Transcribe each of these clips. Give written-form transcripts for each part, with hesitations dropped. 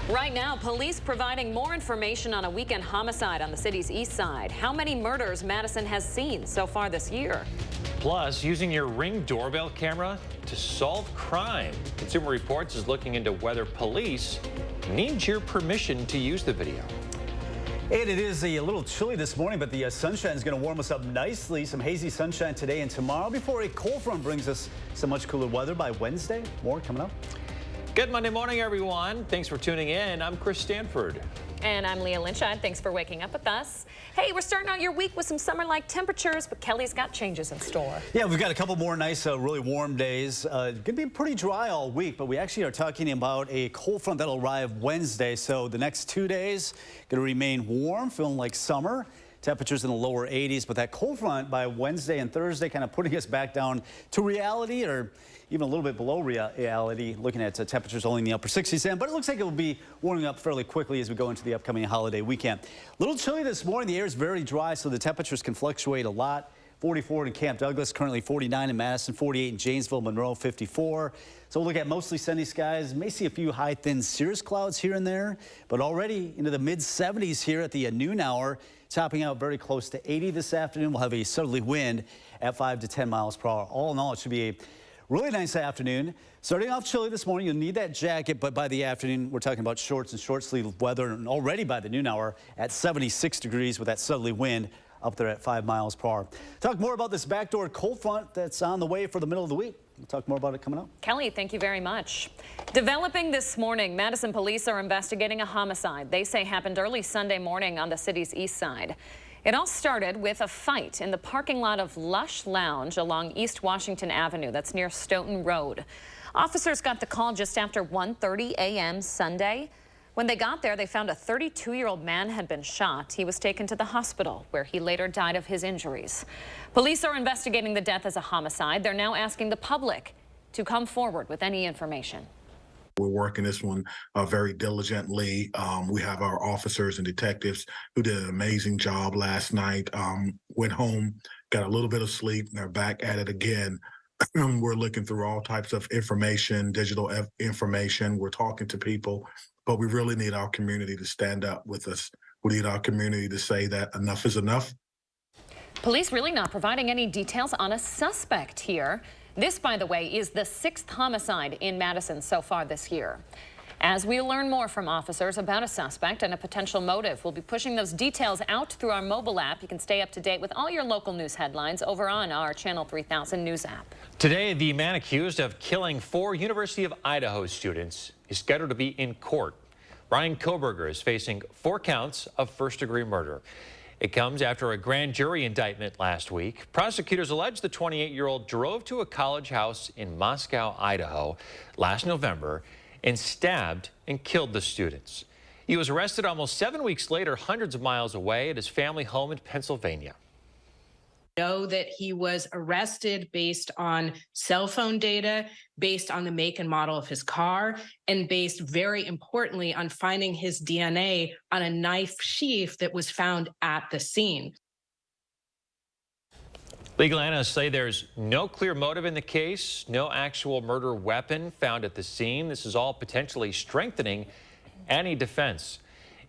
Right now, police providing more information on a weekend homicide on the city's east side. How many murders Madison has seen so far this year. Plus, using your Ring doorbell camera to solve crime. Consumer Reports is looking into whether police need your permission to use the video. And it is a little chilly this morning, but the sunshine is going to warm us up nicely. Some hazy sunshine today and tomorrow before a cold front brings us some much cooler weather by Wednesday. More coming up. Good Monday morning, everyone. Thanks for tuning in. I'm Chris Stanford. And I'm Leah Lynchad. Thanks for waking up with us. Hey, we're starting out your week with some summer-like temperatures, but Kelly's got changes in store. Yeah, we've got a couple more nice, really warm days. Going to be pretty dry all week, but we actually are talking about a cold front that'll arrive Wednesday. So the next 2 days going to remain warm, feeling like summer. Temperatures in the lower 80s, but that cold front by Wednesday and Thursday kind of putting us back down to reality, or even a little bit below reality, looking at temperatures only in the upper 60s then, but it looks like it will be warming up fairly quickly as we go into the upcoming holiday weekend. A little chilly this morning. The air is very dry, so the temperatures can fluctuate a lot. 44 in Camp Douglas, currently 49 in Madison, 48 in Janesville, Monroe, 54. So we'll look at mostly sunny skies. May see a few high, thin cirrus clouds here and there, but already into the mid-70s here at the noon hour, topping out very close to 80 this afternoon. We'll have a southerly wind at 5 to 10 miles per hour. All in all, it should be a really nice afternoon. Starting off chilly this morning, you'll need that jacket, but by the afternoon, we're talking about shorts and short sleeve weather, and already by the noon hour at 76 degrees with that southerly wind up there at 5 miles per hour. Talk more about this backdoor cold front that's on the way for the middle of the week. We'll talk more about it coming up. Kelly, thank you very much. Developing this morning, Madison police are investigating a homicide they say happened early Sunday morning on the city's east side. It all started with a fight in the parking lot of Lush Lounge along East Washington Avenue. That's near Stoughton Road. Officers got the call just after 1:30 a.m. Sunday. When they got there, they found a 32-year-old man had been shot. He was taken to the hospital, where he later died of his injuries. Police are investigating the death as a homicide. They're now asking the public to come forward with any information. We're working this one very diligently. We have our officers and detectives who did an amazing job last night. Went home, got a little bit of sleep, and they're back at it again. We're looking through all types of information, digital information. We're talking to people, but we really need our community to stand up with us. We need our community to say that enough is enough. Police really not providing any details on a suspect here. This, by the way, is the 6th homicide in Madison so far this year. As we learn more from officers about a suspect and a potential motive, we'll be pushing those details out through our mobile app. You can stay up to date with all your local news headlines over on our Channel 3000 news app. Today, the man accused of killing 4 University of Idaho students is scheduled to be in court. Ryan Koberger is facing 4 counts of first-degree murder. It comes after a grand jury indictment last week. Prosecutors allege the 28-year-old drove to a college house in Moscow, Idaho last November and stabbed and killed the students. He was arrested almost 7 weeks later, hundreds of miles away at his family home in Pennsylvania. Know that he was arrested based on cell phone data, based on the make and model of his car, and based, very importantly, on finding his DNA on a knife sheath that was found at the scene. Legal analysts say there's no clear motive in the case, no actual murder weapon found at the scene. This is all potentially strengthening any defense.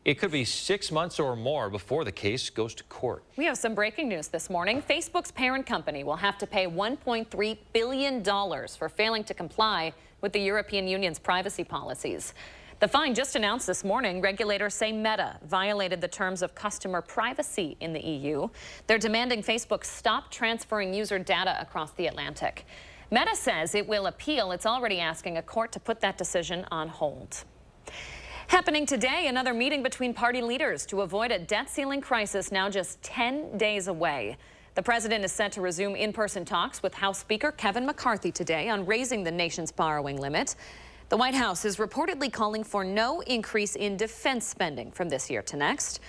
It could be 6 months or more before the case goes to court. We have some breaking news this morning. Facebook's parent company will have to pay $1.3 billion for failing to comply with the European Union's privacy policies. The fine just announced this morning, regulators say Meta violated the terms of customer privacy in the EU. They're demanding Facebook stop transferring user data across the Atlantic. Meta says it will appeal. It's already asking a court to put that decision on hold. Happening today, another meeting between party leaders to avoid a debt ceiling crisis now just 10 days away. The president is set to resume in-person talks with House Speaker Kevin McCarthy today on raising the nation's borrowing limit. The White House is reportedly calling for no increase in defense spending from this year to next.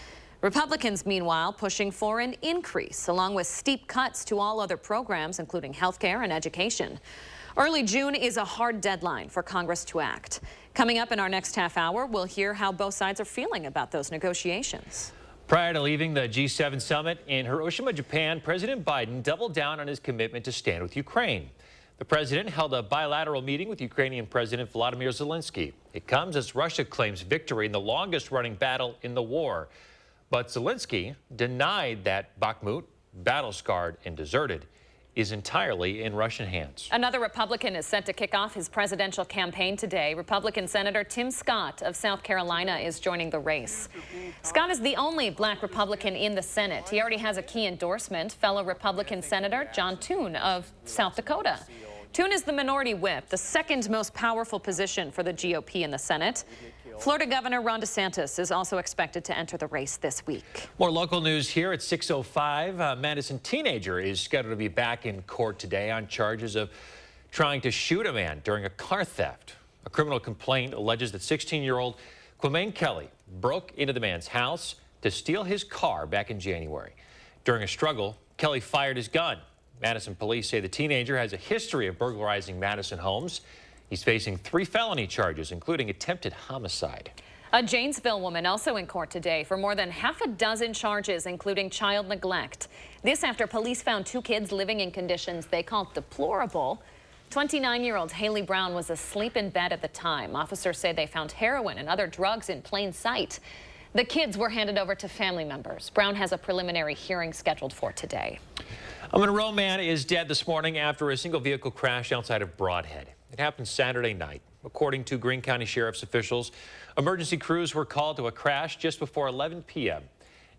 Republicans, meanwhile, pushing for an increase, along with steep cuts to all other programs, including health care and education. Early June is a hard deadline for Congress to act. Coming up in our next half hour, we'll hear how both sides are feeling about those negotiations. Prior to leaving the G7 summit in Hiroshima, Japan, President Biden doubled down on his commitment to stand with Ukraine. The president held a bilateral meeting with Ukrainian President Volodymyr Zelensky. It comes as Russia claims victory in the longest-running battle in the war. But Zelensky denied that Bakhmut, battle-scarred and deserted, is entirely in Russian hands. Another Republican is set to kick off his presidential campaign today. Republican Senator Tim Scott of South Carolina is joining the race. Scott is the only black Republican in the Senate. He already has a key endorsement, fellow Republican Senator John Thune of South Dakota. Thune is the minority whip, the second most powerful position for the GOP in the Senate. Florida Governor Ron DeSantis is also expected to enter the race this week. More local news here at 6:05. A Madison teenager is scheduled to be back in court today on charges of trying to shoot a man during a car theft. A criminal complaint alleges that 16-year-old Quamaine Kelly broke into the man's house to steal his car back in January. During a struggle, Kelly fired his gun. Madison police say the teenager has a history of burglarizing Madison homes. He's facing 3 felony charges, including attempted homicide. A Janesville woman also in court today for more than half a dozen charges, including child neglect. This after police found 2 kids living in conditions they called deplorable. 29-year-old Haley Brown was asleep in bed at the time. Officers say they found heroin and other drugs in plain sight. The kids were handed over to family members. Brown has a preliminary hearing scheduled for today. A Monroe man is dead this morning after a single vehicle crash outside of Broadhead. It happened Saturday night. According to Greene County Sheriff's officials, emergency crews were called to a crash just before 11 p.m.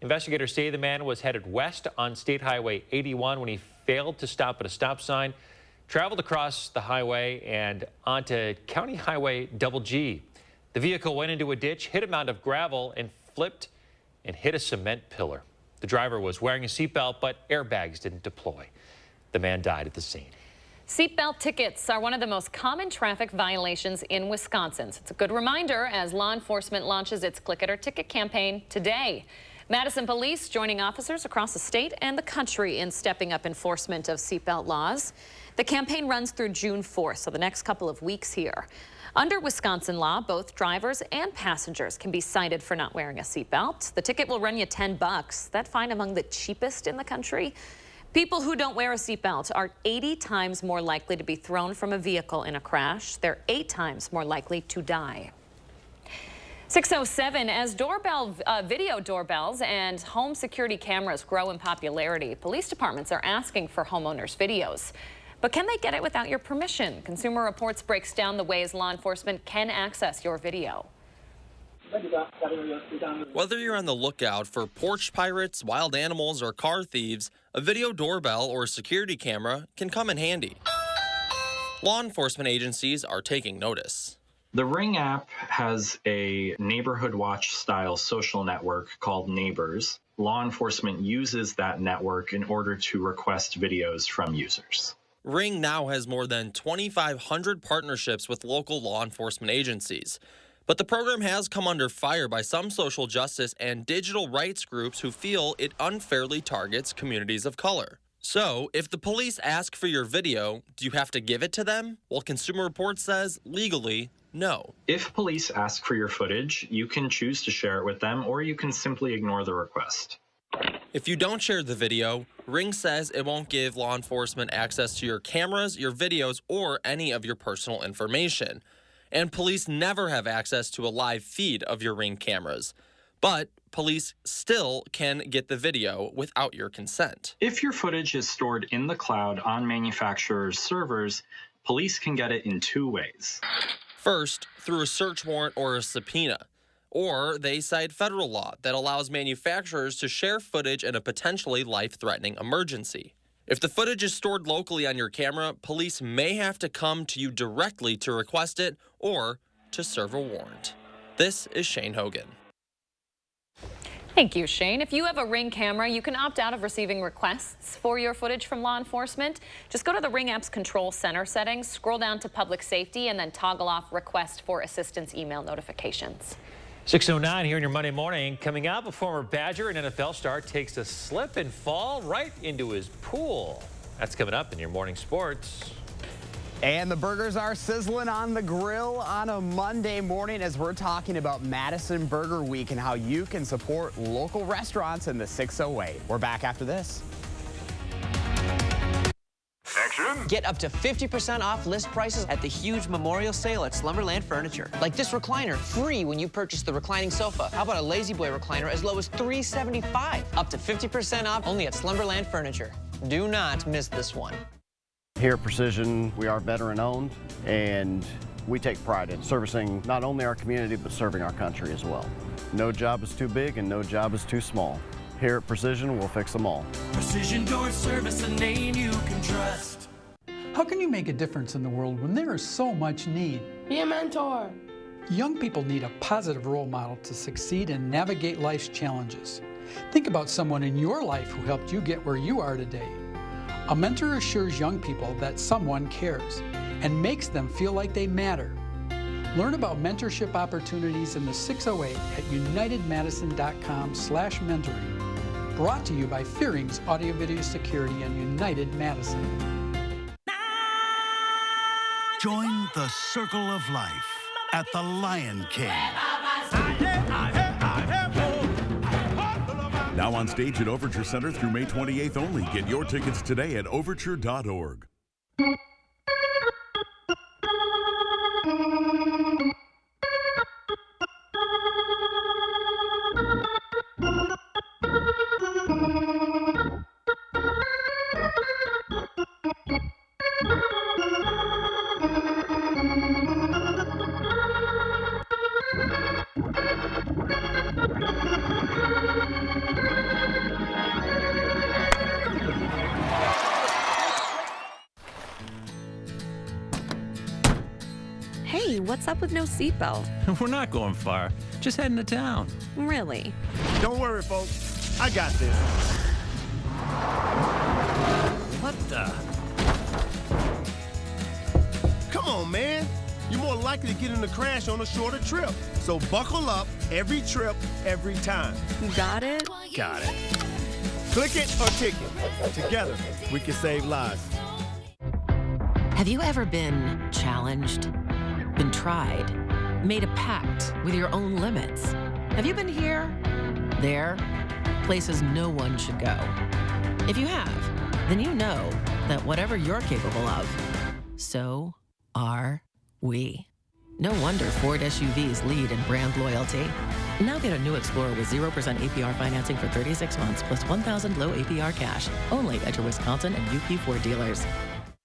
Investigators say the man was headed west on State Highway 81 when he failed to stop at a stop sign, traveled across the highway and onto County Highway Double G. The vehicle went into a ditch, hit a mound of gravel, and flipped and hit a cement pillar. The driver was wearing a seatbelt, but airbags didn't deploy. The man died at the scene. Seatbelt tickets are one of the most common traffic violations in Wisconsin. It's a good reminder as law enforcement launches its Click It or Ticket campaign today. Madison police joining officers across the state and the country in stepping up enforcement of seatbelt laws. The campaign runs through June 4th, so the next couple of weeks here. Under Wisconsin law, both drivers and passengers can be cited for not wearing a seatbelt. The ticket will run you $10. That fine among the cheapest in the country. People who don't wear a seatbelt are 80 times more likely to be thrown from a vehicle in a crash. They're 8 times more likely to die. 6:07, as video doorbells and home security cameras grow in popularity, police departments are asking for homeowners' videos. But can they get it without your permission? Consumer Reports breaks down the ways law enforcement can access your video. Whether you're on the lookout for porch pirates, wild animals, or car thieves, a video doorbell or security camera can come in handy. Law enforcement agencies are taking notice. The Ring app has a neighborhood watch style social network called Neighbors. Law enforcement uses that network in order to request videos from users. Ring now has more than 2,500 partnerships with local law enforcement agencies. But the program has come under fire by some social justice and digital rights groups who feel it unfairly targets communities of color. So, if the police ask for your video, do you have to give it to them? Well, Consumer Reports says, legally, no. If police ask for your footage, you can choose to share it with them, or you can simply ignore the request. If you don't share the video, Ring says it won't give law enforcement access to your cameras, your videos, or any of your personal information. And police never have access to a live feed of your Ring cameras. But police still can get the video without your consent. If your footage is stored in the cloud on manufacturers' servers, police can get it in 2 ways. First, through a search warrant or a subpoena. Or they cite federal law that allows manufacturers to share footage in a potentially life-threatening emergency. If the footage is stored locally on your camera, police may have to come to you directly to request it or to serve a warrant. This is Shane Hogan. Thank you, Shane. If you have a Ring camera, you can opt out of receiving requests for your footage from law enforcement. Just go to the Ring app's Control Center settings, scroll down to Public Safety, and then toggle off Request for Assistance email notifications. 6:09 here in your Monday morning. Coming up, a former Badger and NFL star takes a slip and fall right into his pool. That's coming up in your morning sports. And the burgers are sizzling on the grill on a Monday morning as we're talking about Madison Burger Week and how you can support local restaurants in the 608. We're back after this. Action. Get up to 50% off list prices at the huge memorial sale at Slumberland Furniture. Like this recliner, free when you purchase the reclining sofa. How about a Lazy Boy recliner as low as $375? Up to 50% off only at Slumberland Furniture. Do not miss this one. Here at Precision, we are veteran-owned, and we take pride in servicing not only our community, but serving our country as well. No job is too big and no job is too small. Here at Precision, we'll fix them all. Precision Door Service, a name you can trust. How can you make a difference in the world when there is so much need? Be a mentor. Young people need a positive role model to succeed and navigate life's challenges. Think about someone in your life who helped you get where you are today. A mentor assures young people that someone cares and makes them feel like they matter. Learn about mentorship opportunities in the 608 at unitedmadison.com/mentoring. Brought to you by Fearing's Audio Video Security and United Madison. Join the circle of life at the Lion King. Now on stage at Overture Center through May 28th only. Get your tickets today at overture.org. Hey, what's up with no seatbelt? We're not going far. Just heading to town. Really? Don't worry, folks. I got this. What the? Come on, man. You're more likely to get in a crash on a shorter trip. So buckle up every trip, every time. Got it? Got it. Click it or ticket. Together, we can save lives. Have you ever been challenged, been tried, made a pact with your own limits? Have you been here, there, places no one should go? If you have, then you know that whatever you're capable of, so are we. No wonder Ford SUVs lead in brand loyalty. Now get a new Explorer with 0% APR financing for 36 months plus $1,000 low APR cash. Only at your Wisconsin and UP Ford dealers.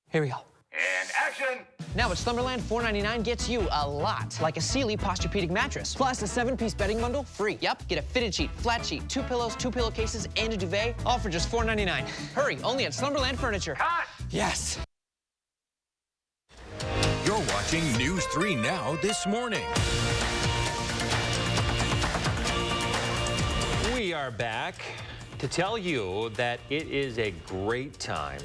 Here we go. And action! Now at Slumberland, $4.99 gets you a lot, like a Sealy Posturepedic mattress, plus a 7-piece bedding bundle free. Yep, get a fitted sheet, flat sheet, 2 pillows, 2 pillowcases, and a duvet, all for just $4.99. Hurry, only at Slumberland Furniture. Cut! Yes. You're watching News 3 Now this morning. We are back to tell you that it is a great time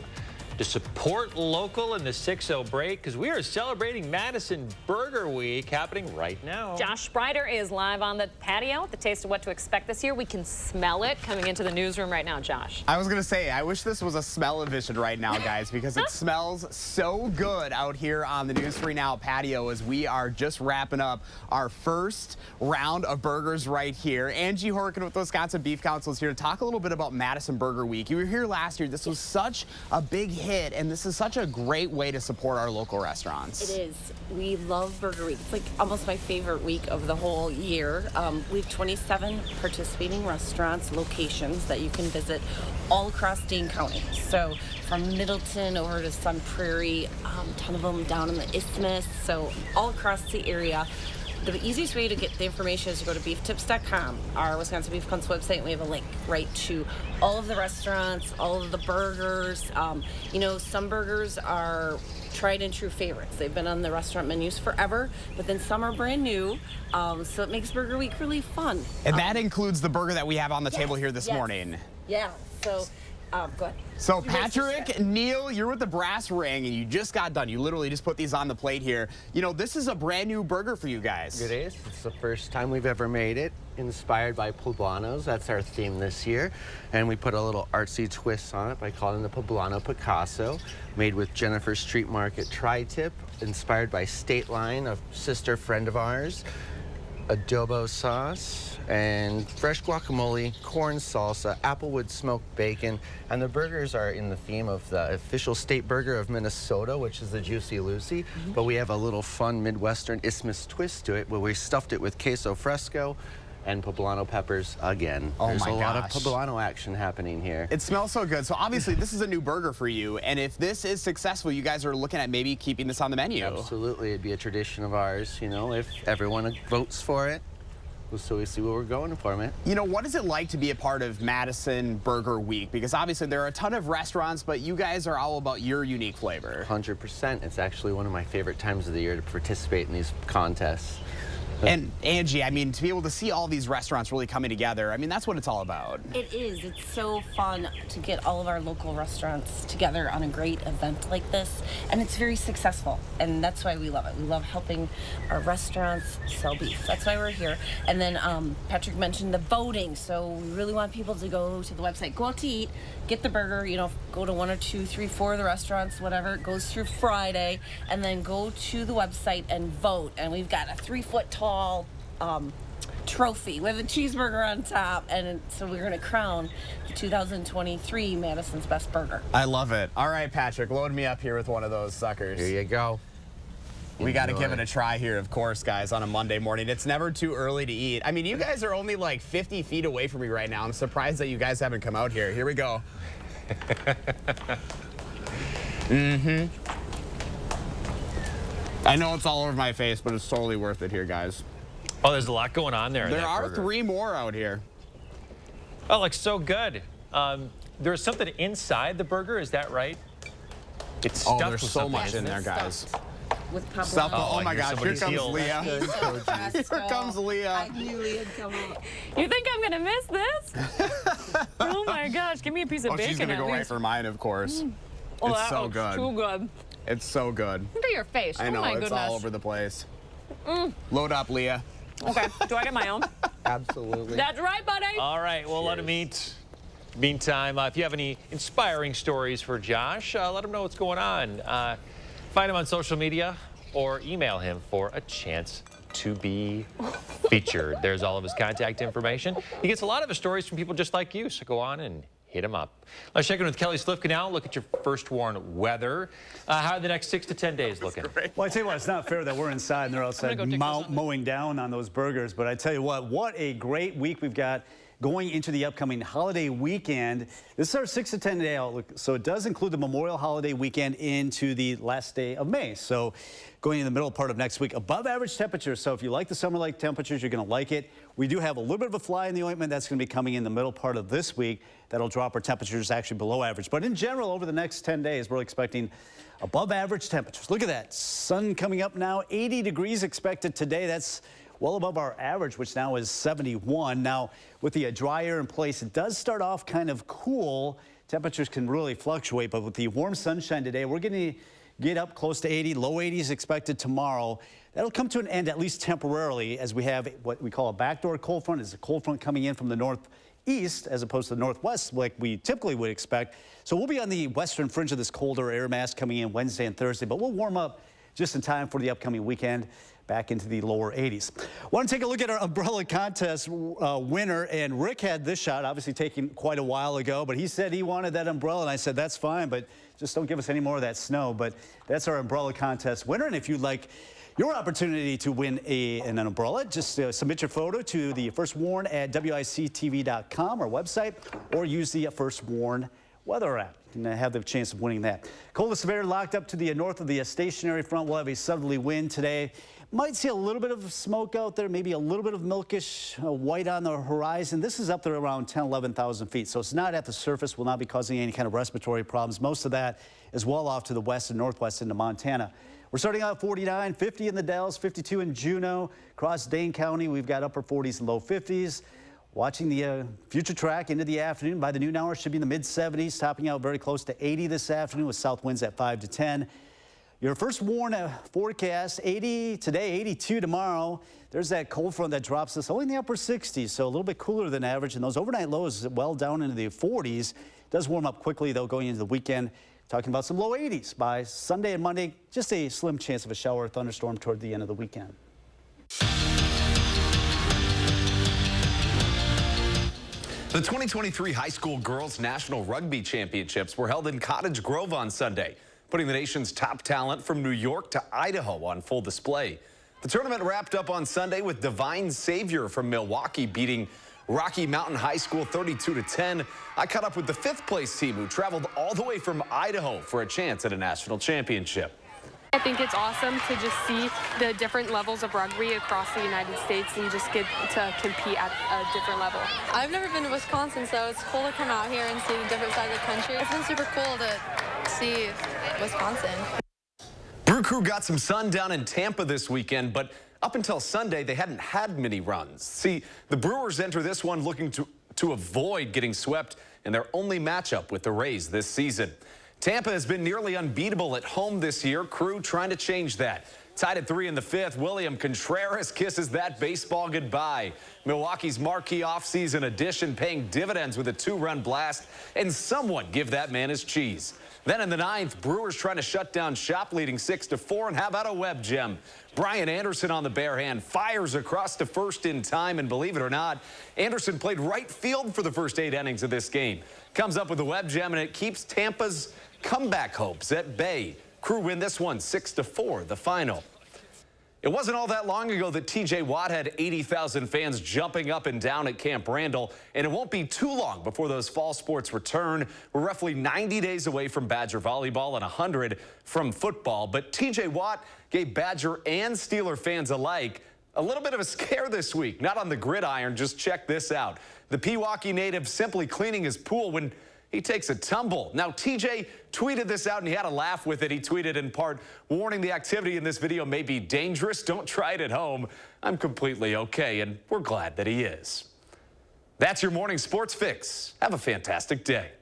to support local in the 6-0 break because we are celebrating Madison Burger Week happening right now. Josh Sprider is live on the patio. The taste of what to expect this year. We can smell it coming into the newsroom right now, Josh. I was going to say, I wish this was a smell-o-vision right now, guys, because it smells so good out here on the News 3 Now patio as we are just wrapping up our first round of burgers right here. Angie Horkin with Wisconsin Beef Council is here to talk a little bit about Madison Burger Week. You were here last year. This was such a big hit, and this is such a great way to support our local restaurants. It is. We love Burger Week. It's like almost my favorite week of the whole year. We have 27 participating restaurants, locations that you can visit all across Dane County. So from Middleton over to Sun Prairie, a ton of them down in the Isthmus, so all across the area. The easiest way to get the information is to go to beeftips.com, our Wisconsin Beef Council website, and we have a link right to all of the restaurants, all of the burgers. You know, some burgers are tried and true favorites. They've been on the restaurant menus forever, but then some are brand new, so it makes Burger Week really fun. And that includes the burger that we have on the table here this morning. Yeah, so go ahead. So Patrick, Neil, you're with the Brass Ring, and you just got done. You literally just put these on the plate here. You know, this is a brand new burger for you guys. It is. It's the first time we've ever made it. Inspired by poblanos. That's our theme this year. And we put a little artsy twist on it by calling the Poblano Picasso. Made with Jennifer Street Market tri-tip. Inspired by State Line, a sister friend of ours. adobo sauce, and fresh guacamole, corn salsa, applewood smoked bacon, and the burgers are in the theme of the official state burger of Minnesota, which is the Juicy Lucy, but we have a little fun Midwestern Isthmus twist to it where we stuffed it with queso fresco and poblano peppers again. Oh There's my a lot of gosh. poblano action happening here. It smells so good. So obviously this is a new burger for you, and if this is successful, you guys are looking at maybe keeping this on the menu. Absolutely, it'd be a tradition of ours, you know, if everyone votes for it. So we see what we're going for, man. You know, what is it like to be a part of Madison Burger Week? Because obviously there are a ton of restaurants, but you guys are all about your unique flavor. 100%. It's actually one of my favorite times of the year to participate in these contests. And Angie, I mean, to be able to see all these restaurants really coming together, I mean, that's what it's all about. It is. It's so fun to get all of our local restaurants together on a great event like this, and it's very successful, and that's why we love it. We love helping our restaurants sell beef. That's why we're here. And then Patrick mentioned the voting, so we really want people to go to the website, go out to eat, get the burger, you know, go to 1 or 2, 3, 4 of the restaurants, whatever. It goes through Friday, and then go to the website and vote. And we've got a 3-foot tall trophy with a cheeseburger on top, and so we're going to crown the 2023 Madison's Best Burger. I love it. All right, Patrick, load me up here with one of those suckers. Here you go. We got to give it a try here, of course, guys, on a Monday morning. It's never too early to eat. I mean, you guys are only like 50 feet away from me right now. I'm surprised that you guys haven't come out here. Here we go. I know it's all over my face, but it's totally worth it here, guys. Oh, there's a lot going on there. There are 3 more out here. Oh, looks so good. There's something inside the burger, is that right? It's stuffed there's with so something, much in isn't there, it? guys. With poblano. Stuff. Oh my gosh, here somebody's comes heel. Leah. Here comes Leah. I knew Leah'd come up. You think I'm gonna miss this? Oh my gosh, give me a piece of bacon. She's gonna at go right least. for mine, of course. Oh, It's that so looks good. too good. It's so good. Look at your face. I know, oh my it's goodness. all over the place. Load up, Leah. Okay, do I get my own? Absolutely. That's right, buddy. All right, we'll let him eat. Meantime, if you have any inspiring stories for Josh, let him know what's going on. Find him on social media or email him for a chance to be featured. There's all of his contact information. He gets a lot of his stories from people just like you, so go on and hit him up. Let's check in with Kelly Slifka now. Look at your first warn weather. How are the next 6 to 10 days looking? Well, I tell you what, it's not fair that we're inside and they're outside mowing down on those burgers. But I tell you what a great week we've got going into the upcoming holiday weekend. This is our 6 to 10 day outlook. So it does include the Memorial Holiday weekend into the last day of May. So going in the middle part of next week, above average temperatures. So if you like the summer-like temperatures, you're going to like it. We do have a little bit of a fly in the ointment that's going to be coming in the middle part of this week. That'll drop our temperatures actually below average. But in general, over the next 10 days, we're expecting above average temperatures. Look at that. Sun coming up now. 80 degrees expected today. That's well above our average, which now is 71. Now, with the dry air in place, it does start off kind of cool. Temperatures can really fluctuate, but with the warm sunshine today, we're going to get up close to 80, low 80s expected tomorrow. That'll come to an end, at least temporarily, as we have what we call a backdoor cold front. It's a cold front coming in from the northeast as opposed to the northwest like we typically would expect. So we'll be on the western fringe of this colder air mass coming in Wednesday and Thursday, but we'll warm up just in time for the upcoming weekend, back into the lower 80s. Want to take a look at our umbrella contest winner, and Rick had this shot, obviously taken quite a while ago, but he said he wanted that umbrella, and I said, that's fine, but just don't give us any more of that snow. But that's our umbrella contest winner, and if you'd like your opportunity to win an umbrella, just submit your photo to the First Warn at WISC-TV.com, our website, or use the First Warn weather app and have the chance of winning that. Coldest severe locked up to the north of the stationary front. We'll have a southerly wind today. Might see a little bit of smoke out there, maybe a little bit of milkish white on the horizon. This is up there around 10, 11,000 feet, so it's not at the surface, will not be causing any kind of respiratory problems. Most of that is well off to the west and northwest into Montana. We're starting out at 49, 50 in the Dells, 52 in Juneau. Across Dane County, we've got upper 40s and low 50s. Watching the future track into the afternoon. By the noon hour, should be in the mid-70s, topping out very close to 80 this afternoon with south winds at 5 to 10. Your first warn forecast, 80 today, 82 tomorrow. There's that cold front that drops us only in the upper 60s, so a little bit cooler than average. And those overnight lows well down into the 40s. It does warm up quickly, though, going into the weekend. Talking about some low 80s by Sunday and Monday. Just a slim chance of a shower or thunderstorm toward the end of the weekend. The 2023 High School Girls National Rugby Championships were held in Cottage Grove on Sunday, putting the nation's top talent from New York to Idaho on full display. The tournament wrapped up on Sunday with Divine Savior from Milwaukee beating Rocky Mountain High School 32-10. I caught up with the 5th place team who traveled all the way from Idaho for a chance at a national championship. I think it's awesome to just see the different levels of rugby across the United States and just get to compete at a different level. I've never been to Wisconsin, so it's cool to come out here and see different sides of the country. It's been super cool to see Wisconsin. Brew Crew got some sun down in Tampa this weekend, but up until Sunday, they hadn't had many runs. See, the Brewers enter this one looking to avoid getting swept in their only matchup with the Rays this season. Tampa has been nearly unbeatable at home this year. Crew trying to change that. Tied at 3 in the 5th, William Contreras kisses that baseball goodbye. Milwaukee's marquee offseason addition paying dividends with a 2-run blast, and someone give that man his cheese. Then in the 9th, Brewers trying to shut down shop, leading 6-4, and how about a web gem? Brian Anderson on the bare hand fires across to first in time, and believe it or not, Anderson played right field for the first 8 innings of this game. Comes up with a web gem, and it keeps Tampa's comeback hopes at bay. Crew win this one 6-4, the final. It wasn't all that long ago that TJ Watt had 80,000 fans jumping up and down at Camp Randall, and it won't be too long before those fall sports return. We're roughly 90 days away from Badger volleyball and 100 from football, but TJ Watt gave Badger and Steeler fans alike a little bit of a scare this week. Not on the gridiron, just check this out. The Pewaukee native simply cleaning his pool when he takes a tumble. Now, TJ tweeted this out, and he had a laugh with it. He tweeted in part, warning the activity in this video may be dangerous. Don't try it at home. I'm completely okay, and we're glad that he is. That's your morning sports fix. Have a fantastic day.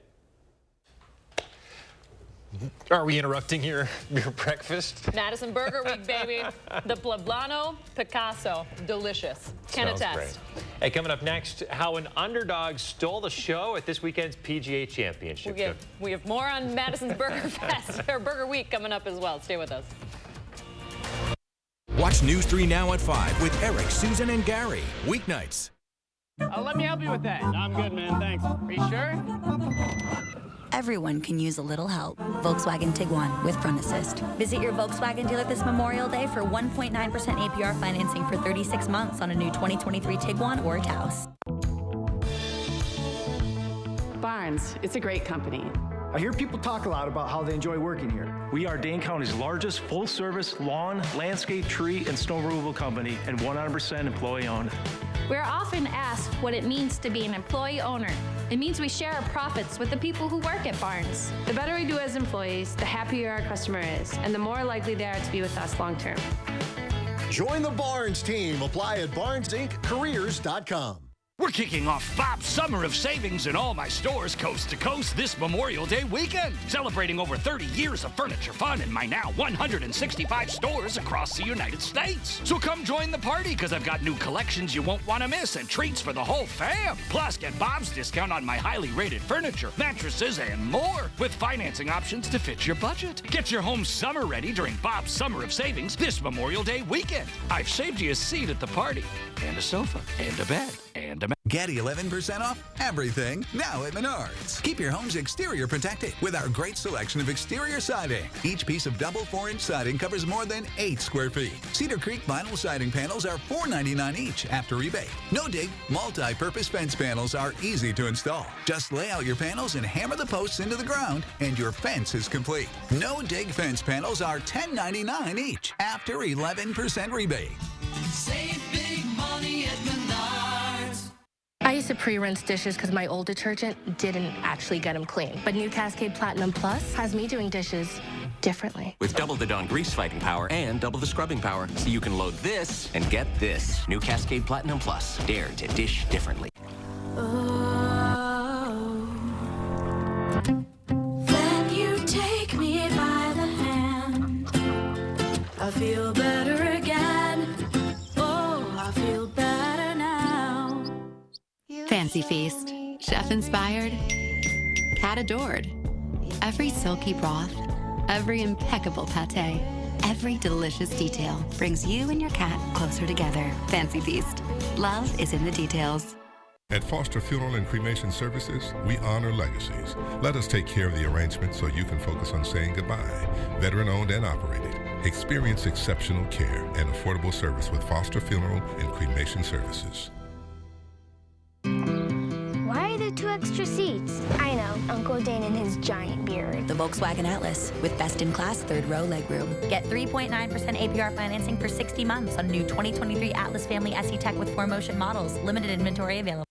Are we interrupting your breakfast? Madison Burger Week, baby. The Poblano Picasso. Delicious. Can attest. Great. Hey, coming up next, how an underdog stole the show at this weekend's PGA Championship. We have more on Madison's Burger Fest, or Burger Week coming up as well. Stay with us. Watch News 3 Now at 5 with Eric, Susan, and Gary. Weeknights. Let me help you with that. I'm good, man. Thanks. Are you sure? Everyone can use a little help. Volkswagen Tiguan with Front Assist. Visit your Volkswagen dealer this Memorial Day for 1.9% APR financing for 36 months on a new 2023 Tiguan or Taos. Barnes, it's a great company. I hear people talk a lot about how they enjoy working here. We are Dane County's largest full-service lawn, landscape, tree, and snow removal company, and 100% employee-owned. We're often asked what it means to be an employee owner. It means we share our profits with the people who work at Barnes. The better we do as employees, the happier our customer is, and the more likely they are to be with us long term. Join the Barnes team. Apply at barnesinc.careers.com. We're kicking off Bob's Summer of Savings in all my stores coast to coast this Memorial Day weekend. Celebrating over 30 years of furniture fun in my now 165 stores across the United States. So come join the party, because I've got new collections you won't want to miss and treats for the whole fam. Plus, get Bob's discount on my highly rated furniture, mattresses, and more, with financing options to fit your budget. Get your home summer ready during Bob's Summer of Savings this Memorial Day weekend. I've saved you a seat at the party, and a sofa, and a bed, and a Get 11% off everything now at Menards. Keep your home's exterior protected with our great selection of exterior siding. Each piece of double 4-inch siding covers more than 8 square feet. Cedar Creek vinyl siding panels are $4.99 each after rebate. No dig, multi-purpose fence panels are easy to install. Just lay out your panels and hammer the posts into the ground, and your fence is complete. No dig fence panels are $10.99 each after 11% rebate. Save big money at Menards. I used to pre-rinse dishes because my old detergent didn't actually get them clean. But new Cascade Platinum Plus has me doing dishes differently. With double the Dawn grease-fighting power and double the scrubbing power, so you can load this and get this. New Cascade Platinum Plus. Dare to dish differently. When you take me by the hand, I feel better again. Oh, I feel better now. Fancy Feast. Chef inspired. Cat adored. Every silky broth. Every impeccable pate. Every delicious detail brings you and your cat closer together. Fancy Feast. Love is in the details. At Foster Funeral and Cremation Services, we honor legacies. Let us take care of the arrangement so you can focus on saying goodbye. Veteran-owned and operated. Experience exceptional care and affordable service with Foster Funeral and Cremation Services. Why are there 2 extra seats? I know, Uncle Dane and his giant beard. The Volkswagen Atlas with best-in-class third-row legroom. Get 3.9% APR financing for 60 months on new 2023 Atlas Family SE Tech with 4Motion models. Limited inventory available.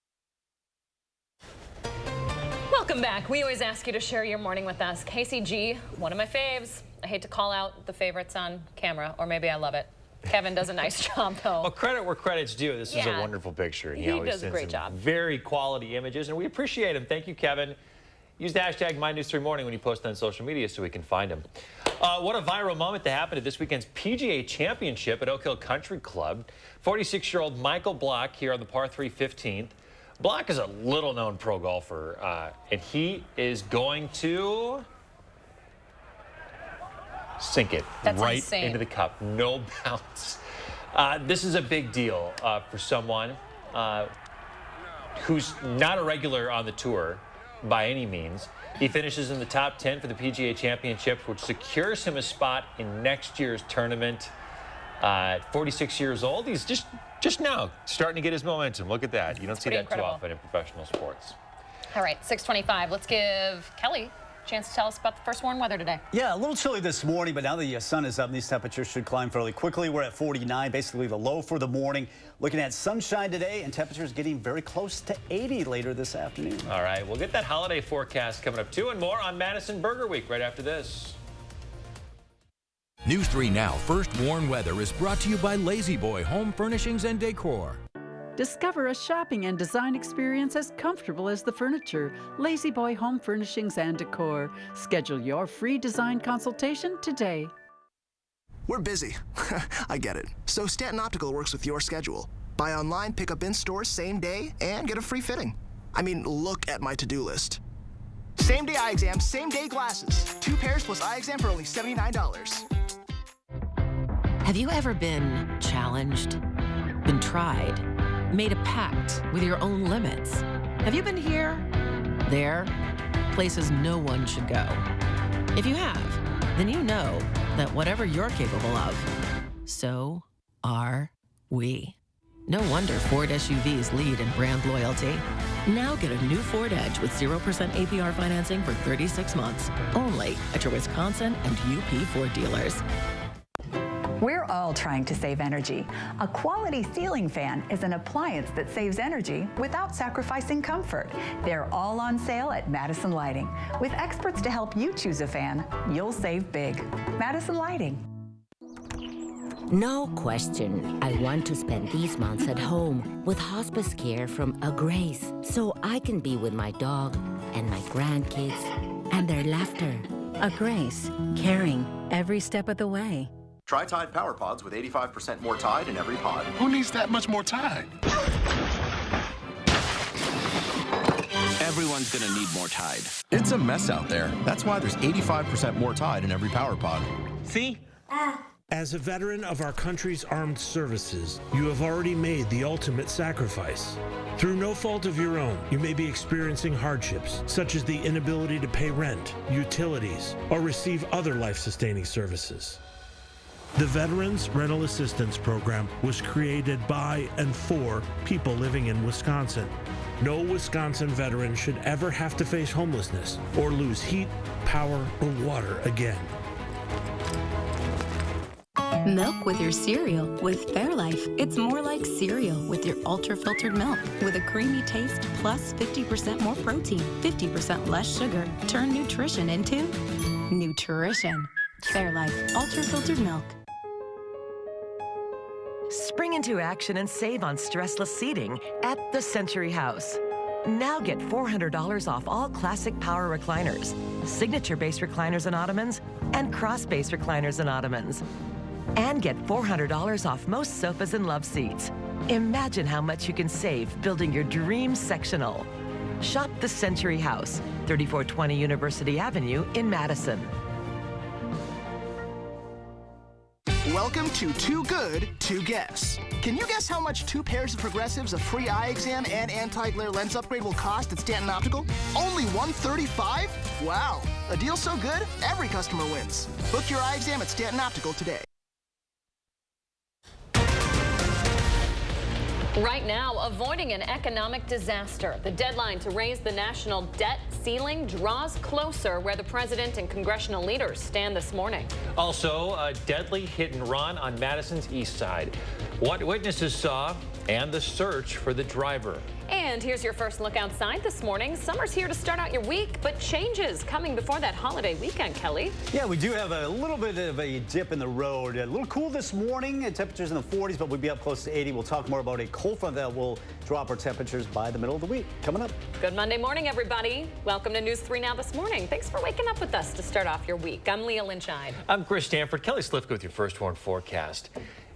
Welcome back. We always ask you to share your morning with us. KCG, one of my faves. I hate to call out the favorites on camera, or maybe I love it. Kevin does a nice job, though. Well, credit where credit's due. This is a wonderful picture. And he always does a great job. Very quality images, and we appreciate him. Thank you, Kevin. Use the hashtag MyNews3Morning when you post on social media so we can find him. What a viral moment that happened at this weekend's PGA Championship at Oak Hill Country Club. 46-year-old Michael Block here on the par 3 15th. Block is a little-known pro golfer, and he is going to sink it right into the cup. No bounce. This is a big deal for someone who's not a regular on the tour by any means. He finishes in the top 10 for the PGA Championship, which secures him a spot in next year's tournament. 46 years old, he's just now starting to get his momentum. Look at that. You don't see that too often in professional sports. All right, 6:25. Let's give Kelly a chance to tell us about the first warm weather today. Yeah, a little chilly this morning, but now the sun is up, these temperatures should climb fairly quickly. We're at 49, basically the low for the morning. Looking at sunshine today, and temperatures getting very close to 80 later this afternoon. All right, we'll get that holiday forecast coming up too, and more on Madison Burger Week right after this. News 3 Now First Warm Weather is brought to you by Lazy Boy Home Furnishings and Decor. Discover a shopping and design experience as comfortable as the furniture. Lazy Boy Home Furnishings and Decor. Schedule your free design consultation today. We're busy. I get it. So Stanton Optical works with your schedule. Buy online, pick up in store same day, and get a free fitting. I mean, look at my to-do list. Same day eye exam, same day glasses. 2 pairs plus eye exam for only $79. Have you ever been challenged, been tried, made a pact with your own limits? Have you been here, there, places no one should go? If you have, then you know that whatever you're capable of, so are we. No wonder Ford SUVs lead in brand loyalty. Now get a new Ford Edge with 0% APR financing for 36 months, only at your Wisconsin and UP Ford dealers. We're all trying to save energy. A quality ceiling fan is an appliance that saves energy without sacrificing comfort. They're all on sale at Madison Lighting. With experts to help you choose a fan, you'll save big. Madison Lighting. No question, I want to spend these months at home with hospice care from A Grace, so I can be with my dog and my grandkids and their laughter. A Grace, caring every step of the way. Try Tide Power Pods with 85% more Tide in every pod. Who needs that much more Tide? Everyone's gonna need more Tide. It's a mess out there. That's why there's 85% more Tide in every Power Pod. See? As a veteran of our country's armed services, you have already made the ultimate sacrifice. Through no fault of your own, you may be experiencing hardships, such as the inability to pay rent, utilities, or receive other life-sustaining services. The Veterans Rental Assistance Program was created by and for people living in Wisconsin. No Wisconsin veteran should ever have to face homelessness or lose heat, power, or water again. Milk with your cereal with Fairlife. It's more like cereal with your ultra-filtered milk with a creamy taste plus 50% more protein, 50% less sugar. Turn nutrition into nutrition. Fairlife ultra-filtered milk. Spring into action and save on stressless seating at the Century House. Now get $400 off all classic power recliners, signature-based recliners and ottomans, and cross-base recliners and ottomans. And get $400 off most sofas and love seats. Imagine how much you can save building your dream sectional. Shop the Century House, 3420 University Avenue in Madison. Welcome to Too Good to Guess. Can you guess how much 2 pairs of Progressives, a free eye exam, and anti-glare lens upgrade will cost at Stanton Optical? Only $135? Wow, a deal so good, every customer wins. Book your eye exam at Stanton Optical today. Right now, avoiding an economic disaster. The deadline to raise the national debt ceiling draws closer, where the president and congressional leaders stand this morning. Also, a deadly hit and run on Madison's east side. What witnesses saw and the search for the driver. And here's your first look outside this morning. Summer's here to start out your week, but changes coming before that holiday weekend, Kelly. Yeah, we do have a little bit of a dip in the road. A little cool this morning. Temperatures in the 40s, but we'll be up close to 80. We'll talk more about a cold front that will drop our temperatures by the middle of the week. Coming up. Good Monday morning, everybody. Welcome to News 3 Now this morning. Thanks for waking up with us to start off your week. I'm Leah Lynchide. I'm Chris Stanford. Kelly Slifka with your first warn forecast.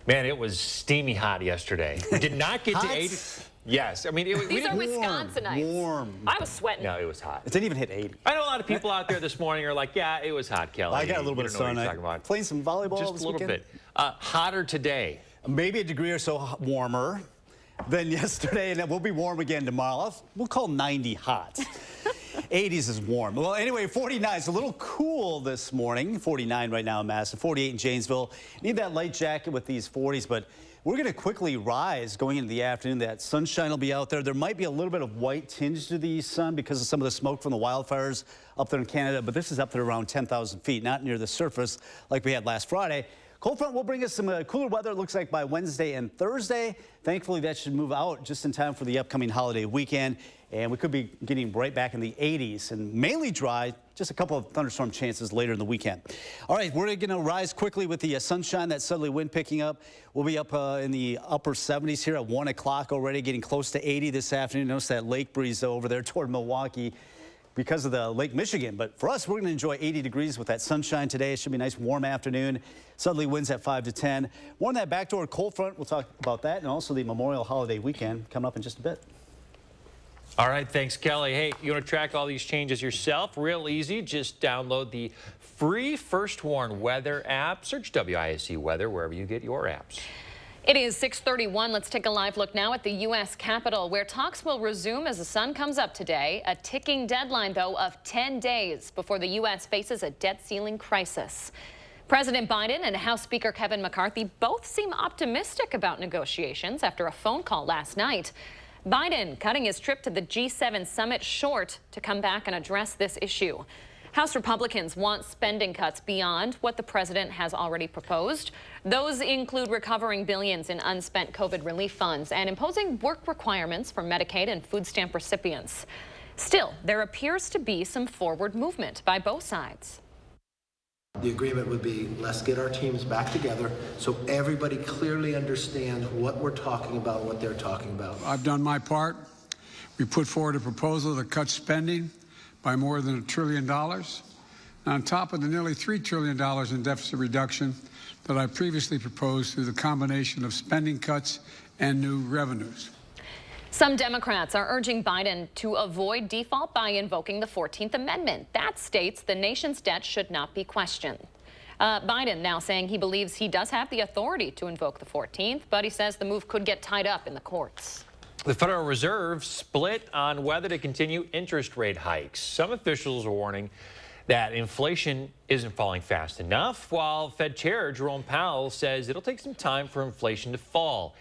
Man, it was steamy hot yesterday. We did not get to 80. Yes, I mean, These are Wisconsinites. Warm. I was sweating. No, it was hot. It didn't even hit 80. I know a lot of people out there this morning are like, yeah, it was hot, Kelly. I got a little bit of sun. Playing some volleyball just this a little weekend. bit. Hotter today. Maybe a degree or so warmer than yesterday, and it will be warm again tomorrow. We'll call 90 hot. 80s is warm. Well, anyway, 49 is a little cool this morning. 49 right now in Madison, 48 in Janesville. Need that light jacket with these 40s, but we're going to quickly rise going into the afternoon. That sunshine will be out there. There might be a little bit of white tinge to the sun because of some of the smoke from the wildfires up there in Canada, but this is up there around 10,000 feet, not near the surface like we had last Friday. Cold front will bring us some cooler weather, it looks like, by Wednesday and Thursday. Thankfully, that should move out just in time for the upcoming holiday weekend. And we could be getting right back in the 80s and mainly dry, just a couple of thunderstorm chances later in the weekend. All right, we're going to rise quickly with the sunshine, that southerly wind picking up. We'll be up in the upper 70s here at 1 o'clock already, getting close to 80 this afternoon. Notice that lake breeze over there toward Milwaukee because of the Lake Michigan. But for us, we're going to enjoy 80 degrees with that sunshine today. It should be a nice warm afternoon. Southerly winds at 5 to 10. More on that backdoor cold front. We'll talk about that and also the Memorial Holiday weekend coming up in just a bit. All right, thanks, Kelly. Hey, you want to track all these changes yourself? Real easy. Just download the free First Warn Weather app. Search WISC Weather wherever you get your apps. It is 6:31. Let's take a live look now at the U.S. Capitol, where talks will resume as the sun comes up today. A ticking deadline, though, of 10 days before the U.S. faces a debt ceiling crisis. President Biden and House Speaker Kevin McCarthy both seem optimistic about negotiations after a phone call last night. Biden cutting his trip to the G7 summit short to come back and address this issue. House Republicans want spending cuts beyond what the president has already proposed. Those include recovering billions in unspent COVID relief funds and imposing work requirements for Medicaid and food stamp recipients. Still, there appears to be some forward movement by both sides. The agreement would be, let's get our teams back together so everybody clearly understands what we're talking about, what they're talking about. I've done my part. We put forward a proposal to cut spending by more than $1 trillion, on top of the nearly $3 trillion in deficit reduction that I previously proposed through the combination of spending cuts and new revenues. Some Democrats are urging Biden to avoid default by invoking the 14th Amendment. That states the nation's debt should not be questioned. Biden now saying he believes he does have the authority to invoke the 14th, but he says the move could get tied up in the courts. The Federal Reserve split on whether to continue interest rate hikes. Some officials are warning that inflation isn't falling fast enough, while Fed Chair Jerome Powell says it'll take some time for inflation to fall.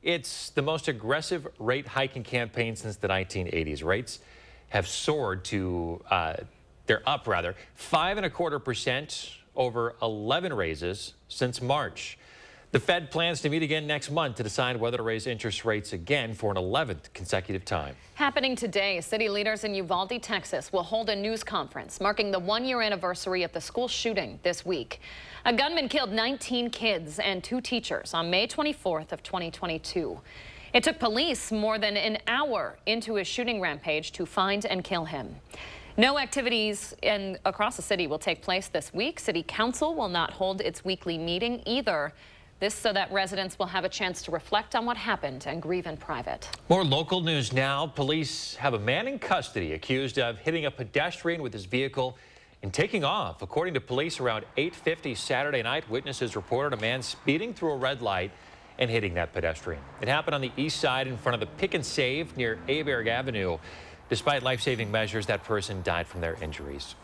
It's the most aggressive rate hiking campaign since the 1980s. Rates have soared to, they're up rather, 5.25% over 11 raises since March. The Fed plans to meet again next month to decide whether to raise interest rates again for an 11th consecutive time. Happening today, city leaders in Uvalde, Texas will hold a news conference marking the one-year anniversary of the school shooting this week. A gunman killed 19 kids and 2 teachers on May 24th of 2022. It took police more than an hour into his shooting rampage to find and kill him. No activities across the city will take place this week. City Council will not hold its weekly meeting either. This so that residents will have a chance to reflect on what happened and grieve in private. More local news now. Police have a man in custody accused of hitting a pedestrian with his vehicle and taking off. According to police, around 8:50 Saturday night, witnesses reported a man speeding through a red light and hitting that pedestrian. It happened on the east side in front of the Pick and Save near Aberg Avenue. Despite life-saving measures, that person died from their injuries.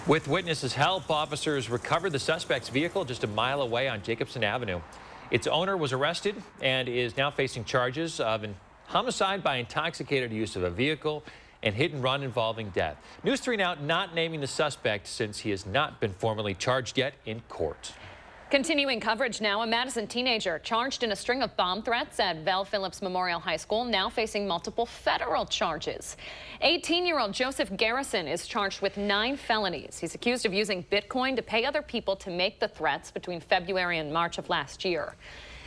With witnesses' help, officers recovered the suspect's vehicle just a mile away on Jacobson Avenue. Its owner was arrested and is now facing charges of an homicide by intoxicated use of a vehicle and hit and run involving death. News 3 Now not naming the suspect since he has not been formally charged yet in court. Continuing coverage now, a Madison teenager charged in a string of bomb threats at Vel Phillips Memorial High School now facing multiple federal charges. 18-year-old Joseph Garrison is charged with 9 felonies. He's accused of using Bitcoin to pay other people to make the threats between February and March of last year.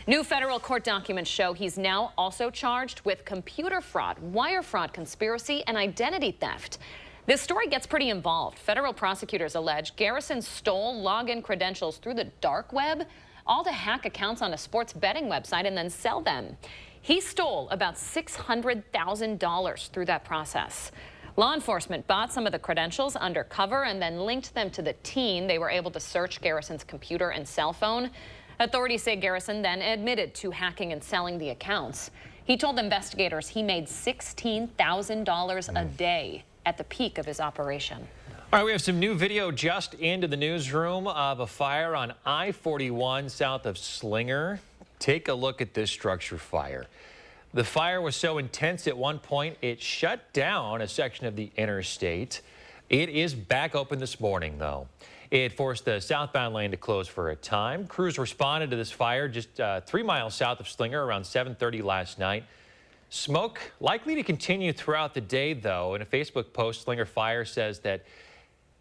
New federal court documents show he's now also charged with computer fraud, wire fraud, conspiracy, and identity theft. This story gets pretty involved. Federal prosecutors allege Garrison stole login credentials through the dark web, all to hack accounts on a sports betting website and then sell them. He stole about $600,000 through that process. Law enforcement bought some of the credentials undercover and then linked them to the teen. They were able to search Garrison's computer and cell phone. Authorities say Garrison then admitted to hacking and selling the accounts. He told investigators he made $16,000 a day at the peak of his operation. All right, we have some new video just into the newsroom of a fire on I-41 south of Slinger. Take a look at this structure fire. The fire was so intense at one point it shut down a section of the interstate. It is back open this morning, though. It forced the southbound lane to close for a time. Crews responded to this fire just 3 miles south of Slinger around 7:30 last night. Smoke likely to continue throughout the day, though. In a Facebook post, Slinger Fire says that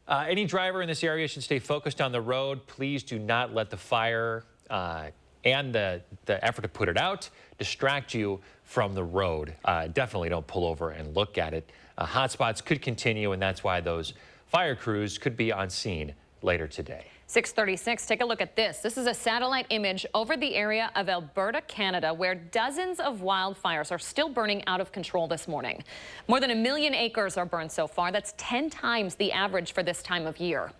any driver in this area should stay focused on the road. Please do not let the fire and the effort to put it out distract you from the road. Definitely don't pull over and look at it. Hotspots could continue, and that's why those fire crews could be on scene later today. 6:36, take a look at this. This is a satellite image over the area of Alberta, Canada, where dozens of wildfires are still burning out of control this morning. More than 1 million acres are burned so far. That's 10 times the average for this time of year.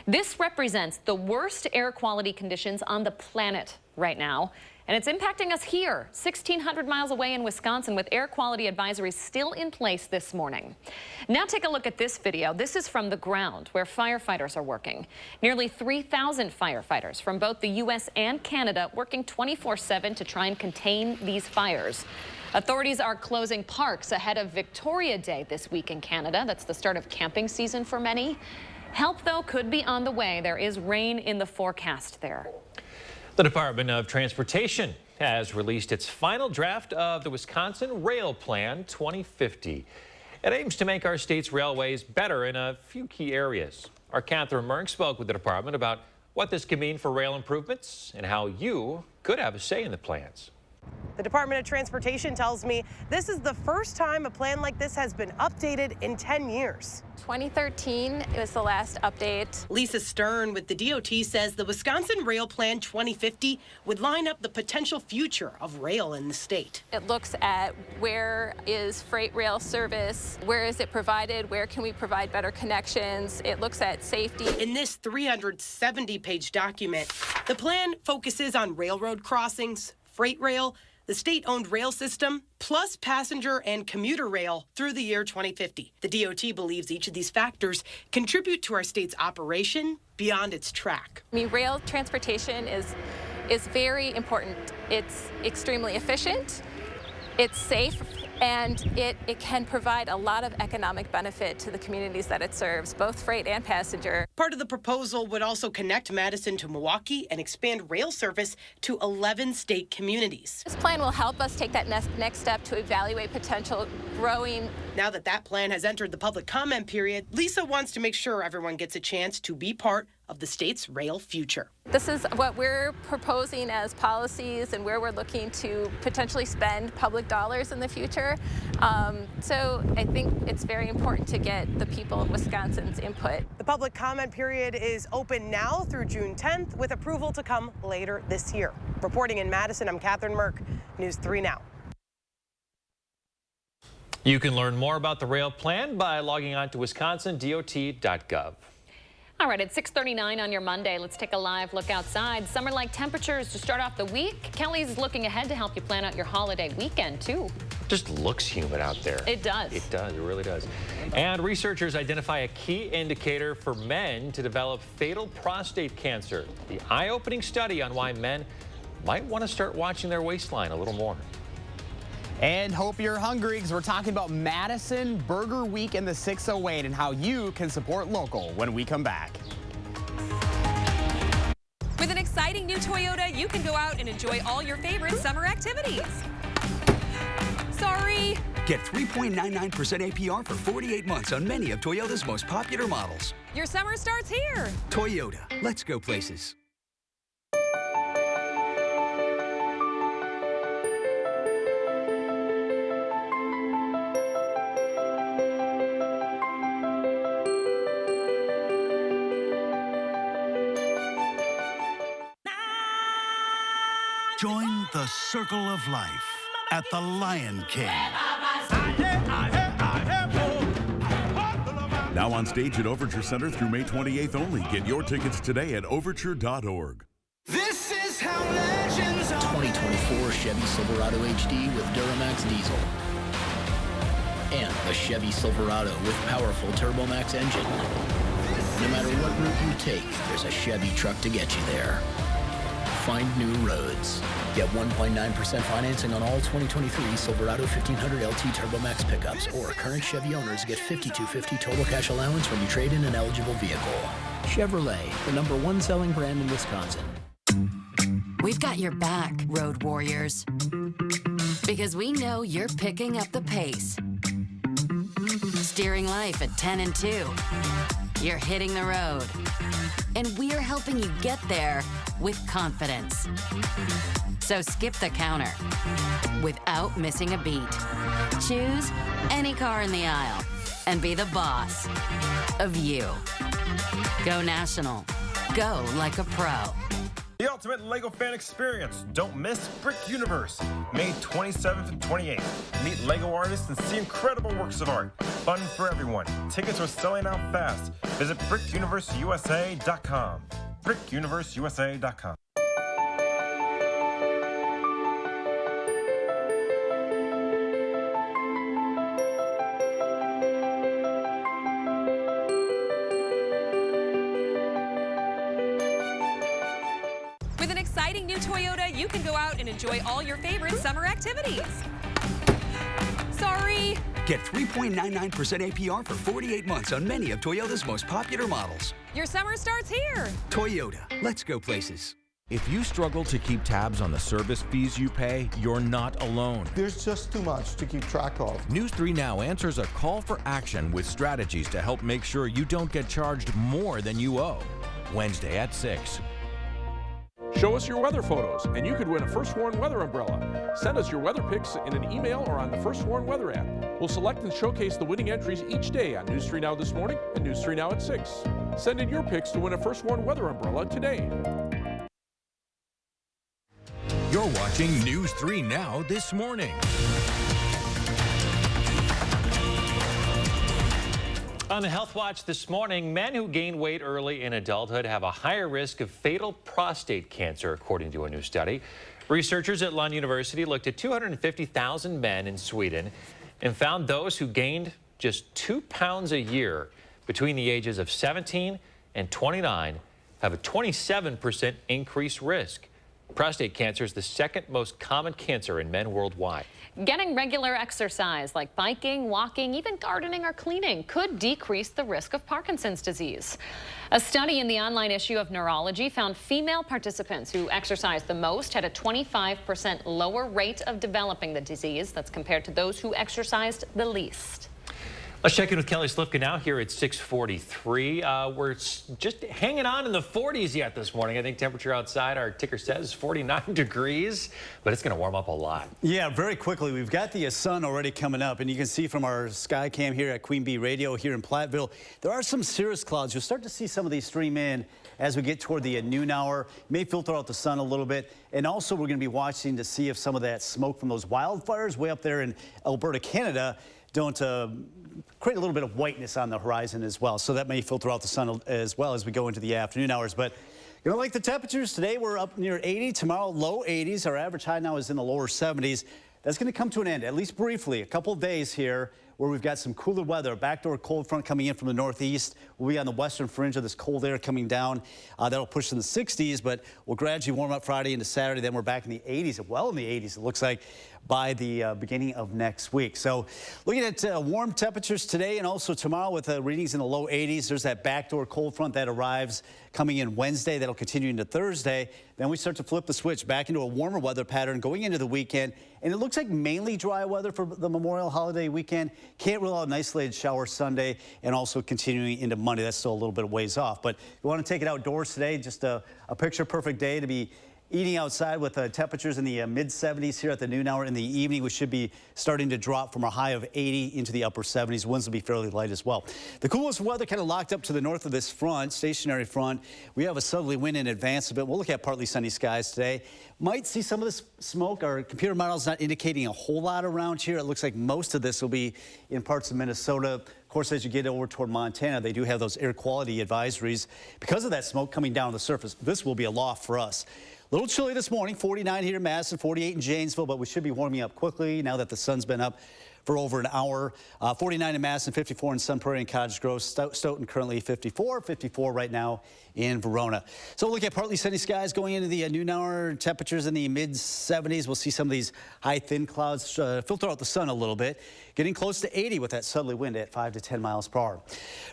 This represents the worst air quality conditions on the planet right now. And it's impacting us here, 1,600 miles away in Wisconsin, with air quality advisories still in place this morning. Now take a look at this video. This is from the ground where firefighters are working. Nearly 3,000 firefighters from both the U.S. and Canada working 24/7 to try and contain these fires. Authorities are closing parks ahead of Victoria Day this week in Canada. That's the start of camping season for many. Help, though, could be on the way. There is rain in the forecast there. The Department of Transportation has released its final draft of the Wisconsin Rail Plan 2050. It aims to make our state's railways better in a few key areas. Our Catherine Merck spoke with the department about what this could mean for rail improvements and how you could have a say in the plans. The Department of Transportation tells me this is the first time a plan like this has been updated in 10 years. 2013 was the last update. Lisa Stern with the DOT says the Wisconsin Rail Plan 2050 would line up the potential future of rail in the state. It looks at where is freight rail service, where is it provided, where can we provide better connections. It looks at safety. In this 370-page document, the plan focuses on railroad crossings, freight rail, the state-owned rail system, plus passenger and commuter rail through the year 2050. The DOT believes each of these factors contribute to our state's operation beyond its track. I mean, rail transportation is very important. It's extremely efficient, it's safe, and it can provide a lot of economic benefit to the communities that it serves, both freight and passenger. Part of the proposal would also connect Madison to Milwaukee and expand rail service to 11 state communities. This plan will help us take that next step to evaluate potential growing. Now that that plan has entered the public comment period, Lisa wants to make sure everyone gets a chance to be part of the state's rail future. This is what we're proposing as policies and where we're looking to potentially spend public dollars in the future. So I think it's very important to get the people of Wisconsin's input. The public comment period is open now through June 10th, with approval to come later this year. Reporting in Madison, I'm Catherine Merck, News 3 Now. You can learn more about the rail plan by logging on to wisconsindot.gov. All right, it's 6:39 on your Monday. Let's take a live look outside. Summer-like temperatures to start off the week. Kelly's looking ahead to help you plan out your holiday weekend, too. Just looks humid out there. It does. It does. It really does. And researchers identify a key indicator for men to develop fatal prostate cancer. The eye-opening study on why men might want to start watching their waistline a little more. And hope you're hungry, because we're talking about Madison Burger Week in the 608 and how you can support local when we come back. With an exciting new Toyota, you can go out and enjoy all your favorite summer activities. Sorry. Get 3.99% APR for 48 months on many of Toyota's most popular models. Your summer starts here. Toyota, let's go places. Join the circle of life at the Lion King. Now on stage at Overture Center through May 28th only. Get your tickets today at overture.org. This is how legends are. 2024 Chevy Silverado HD with Duramax diesel. And the Chevy Silverado with powerful TurboMax engine. No matter what route you take, there's a Chevy truck to get you there. Find new roads. Get 1.9% financing on all 2023 Silverado 1500 LT TurboMax pickups, or current Chevy owners get $5,250 total cash allowance when you trade in an eligible vehicle. Chevrolet, the #1 selling brand in Wisconsin. We've got your back, road warriors, because we know you're picking up the pace. Steering life at 10 and 2. You're hitting the road. And we're helping you get there with confidence. So skip the counter without missing a beat. Choose any car in the aisle and be the boss of you. Go national. Go like a pro. The ultimate LEGO fan experience. Don't miss Brick Universe, May 27th and 28th. Meet LEGO artists and see incredible works of art. Fun for everyone. Tickets are selling out fast. Visit BrickUniverseUSA.com. BrickUniverseUSA.com. With an exciting new Toyota, you can go out and enjoy all your favorite summer activities. Sorry. Get 3.99% APR for 48 months on many of Toyota's most popular models. Your summer starts here. Toyota, let's go places. If you struggle to keep tabs on the service fees you pay, you're not alone. There's just too much to keep track of. News 3 Now answers a call for action with strategies to help make sure you don't get charged more than you owe. Wednesday at 6. Show us your weather photos, and you could win a First Warn weather umbrella. Send us your weather pics in an email or on the First Warn weather app. We'll select and showcase the winning entries each day on News 3 Now this morning and News 3 Now at 6. Send in your pics to win a First Warn weather umbrella today. You're watching News 3 Now this morning. On the Health Watch this morning, men who gain weight early in adulthood have a higher risk of fatal prostate cancer, according to a new study. Researchers at Lund University looked at 250,000 men in Sweden and found those who gained just 2 pounds a year between the ages of 17 and 29 have a 27% increased risk. Prostate cancer is the second most common cancer in men worldwide. Getting regular exercise like biking, walking, even gardening or cleaning could decrease the risk of Parkinson's disease. A study in the online issue of Neurology found female participants who exercised the most had a 25% lower rate of developing the disease. That's compared to those who exercised the least. Let's check in with Kelly Slifka now here at 6:43. We're just hanging on in the 40s yet this morning. I think temperature outside, our ticker says 49 degrees, but it's going to warm up a lot. Yeah, very quickly. We've got the sun already coming up, and you can see from our sky cam here at Queen Bee Radio here in Platteville, there are some cirrus clouds. You'll start to see some of these stream in as we get toward the noon hour. May filter out the sun a little bit. And also, we're going to be watching to see if some of that smoke from those wildfires way up there in Alberta, Canada, don't create a little bit of whiteness on the horizon as well. So that may filter out the sun as well as we go into the afternoon hours. But you know, like the temperatures today, we're up near 80. Tomorrow, low 80s. Our average high now is in the lower 70s. That's going to come to an end, at least briefly, a couple of days here where we've got some cooler weather. A backdoor cold front coming in from the northeast. We'll be on the western fringe of this cold air coming down. That'll push in the 60s, but we'll gradually warm up Friday into Saturday. Then we're back in the 80s, well in the 80s, it looks like, by the beginning of next week. So looking at warm temperatures today and also tomorrow with readings in the low 80s. There's that backdoor cold front that arrives coming in Wednesday. That'll continue into Thursday. Then we start to flip the switch back into a warmer weather pattern going into the weekend. And it looks like mainly dry weather for the Memorial holiday weekend. Can't rule out an isolated shower Sunday and also continuing into Monday. That's still a little bit of ways off. But if you want to take it outdoors today, just a picture-perfect day to be eating outside with temperatures in the mid-70s here at the noon hour. In the evening, we should be starting to drop from a high of 80 into the upper 70s. Winds will be fairly light as well. The coolest weather kind of locked up to the north of this front, stationary front. We have a southerly wind in advance of it. We'll look at partly sunny skies today. Might see some of this smoke. Our computer model's not indicating a whole lot around here. It looks like most of this will be in parts of Minnesota. Of course, as you get over toward Montana, they do have those air quality advisories. Because of that smoke coming down to the surface, this will be a loft for us. A little chilly this morning, 49 here in Madison, 48 in Janesville, but we should be warming up quickly now that the sun's been up for over an hour. 49 in Madison, 54 in Sun Prairie and Cottage Grove. Stoughton currently 54 right now in Verona. So we'll look at partly sunny skies going into the noon hour. Temperatures in the mid-70s. We'll see some of these high, thin clouds filter out the sun a little bit. Getting close to 80 with that southerly wind at 5 to 10 miles per hour.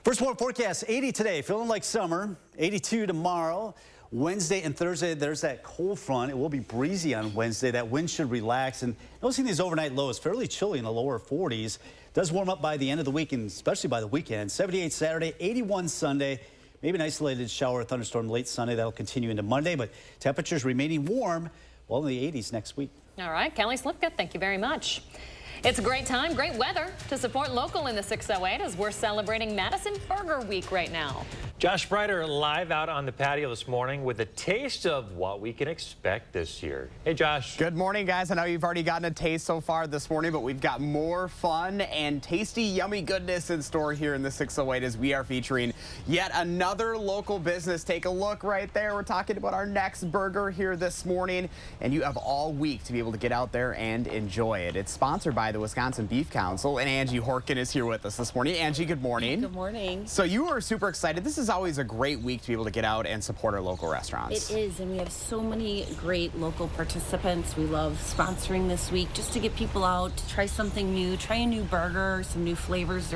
First warm forecast, 80 today, feeling like summer. 82 tomorrow. Wednesday and Thursday, there's that cold front. It will be breezy on Wednesday. That wind should relax. And noticing these overnight lows, fairly chilly in the lower 40s. Does warm up by the end of the week, and especially by the weekend. 78 Saturday, 81 Sunday. Maybe an isolated shower or thunderstorm late Sunday. That'll continue into Monday, but temperatures remaining warm, well in the 80s next week. All right, Kelly Slipka, thank you very much. It's a great time, great weather to support local in the 608 as we're celebrating Madison Burger Week right now. Josh Breiter live out on the patio this morning with a taste of what we can expect this year. Hey, Josh. Good morning, guys. I know you've already gotten a taste so far this morning, but we've got more fun and tasty, yummy goodness in store here in the 608 as we are featuring yet another local business. Take a look right there. We're talking about our next burger here this morning, and you have all week to be able to get out there and enjoy it. It's sponsored by the Wisconsin Beef Council, and Angie Horkin is here with us this morning. Angie, good morning. Good morning. So you are super excited. This is always a great week to be able to get out and support our local restaurants. It is, and we have so many great local participants. We love sponsoring this week just to get people out to try something new, try a new burger, some new flavors.